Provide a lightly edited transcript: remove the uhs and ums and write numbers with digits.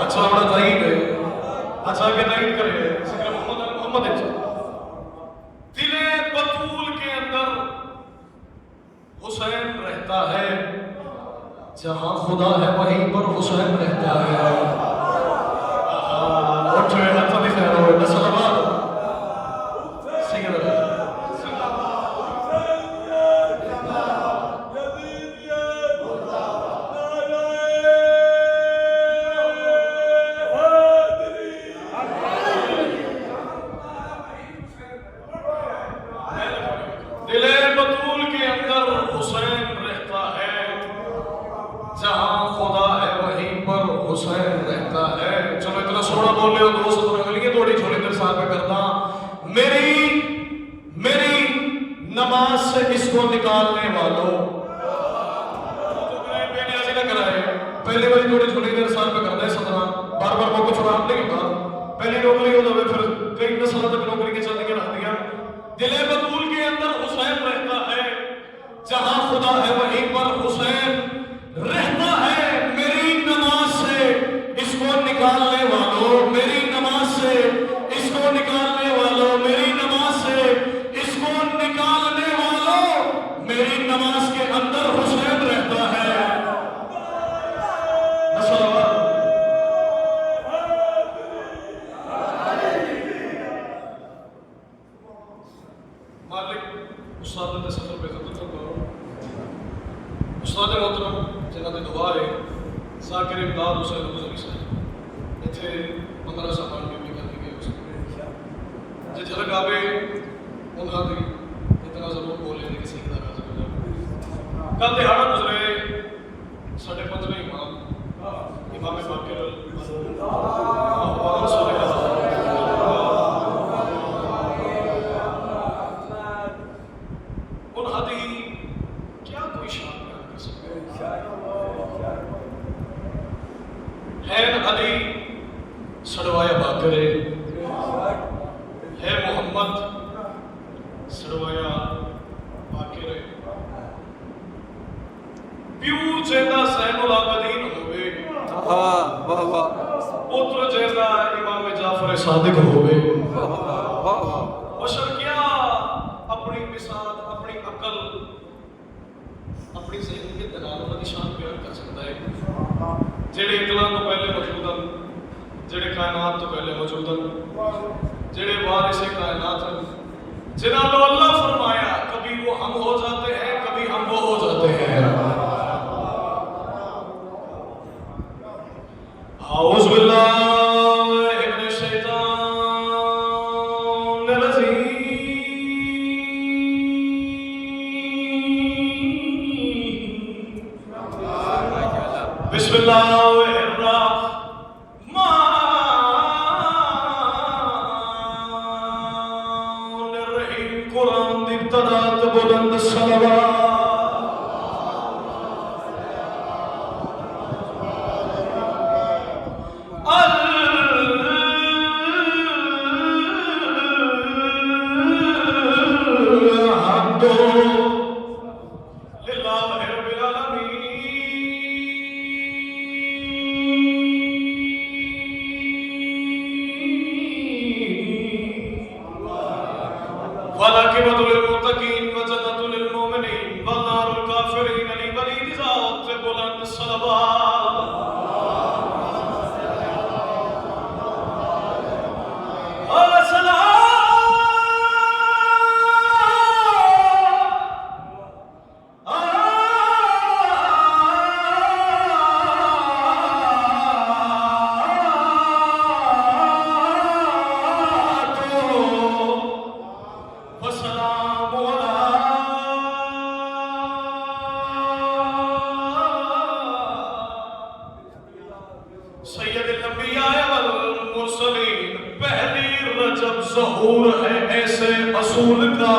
اچھا بڑا ضعیف ہے، اچھا کہ نہیں کرے ذکر محمد دل بطول کے اندر حسین رہتا ہے، جہاں خدا ہے وہیں پر حسین رہتا ہے۔ اٹھے اچھا بھی خیر ہوئے نسل آباد سنگر ہے۔ دل بطول کے اندر حسین رہتا ہے، جہاں خدا ہے وہیں پر حسین رہتا ہے۔ چلو اتنا سونا بول لے ہو دوست تو تھوڑی چھوڑی دیر ساتھ میں کرتا میری نماز سے اس کو نکالنے والوں بے نیازی نہ کرائے۔ پہلی باری تھوڑی چھوڑی دیر ساتھ میں کرتا ہے صدرہ بار بار موقع چھوڑا آپ نہیں ہوتا، پہلی نوکری ہو جائے پھر کئی نسلوں تک نوکری کے چلنے کے رکھ دیا۔ دل بطول کے اندر حسین رہتا ہے، جہاں خدا ہے وہیں پر حسین رہتا ہے۔ میری نماز سے اس کو نکالنے والوں، میری نماز سے اس کو نکالنے والوں، میری نماز سے اس کو نکالنے والوں، میری نماز کے اندر حسین رہتا ہے۔ مالک استاد نے سفر پہ خطر کرو استاد محترم جنہاں دے دعا ہے ذاکر امداد حسین ابو صاحب اتھے 15 سال بھی کرنے گئے اس جی جھلک آوے انہاں دی اتنا ضرور بولے کہ سیکھنا کا ضرور کل دہاڑا گزرے ساڑھے 15 امام باقر انہاں دی کیا کوئی شان بیان کر سکتے حین علی سڑوایا باقر ہے محمد سڑوایا باقر پیو جیدہ سین العابدین ہوئے پتر جیدہ امام جعفر صادق ہوئے بشر کیا اپنی مثال اپنی عقل اپنی ذہنیت دلال انہاں دی شان بیان کر سکتا ہے جڑے اطلاع تو پہلے موجود ہیں، جڑے کائنات تو پہلے موجود ہیں، جڑے وارث کائنات ہیں، جنہاں کو اللہ فرمایا کبھی وہ ہم ہو جاتے ہیں کبھی ہم وہ ہو جاتے ہیں۔ اعوذ باللہ من الشیطان الرجیم بسم اللہ الرحمن الرحیم۔ قرآن دی ابتداء تے بلند صلوات والعاقبۃ للمتقین وجنۃ للمؤمنین والنار الکافرین لولید ذات بلند صلوات۔ سید الانبیاء والمرسلین پہلی رجب ظہور ہے ایسے اصول کا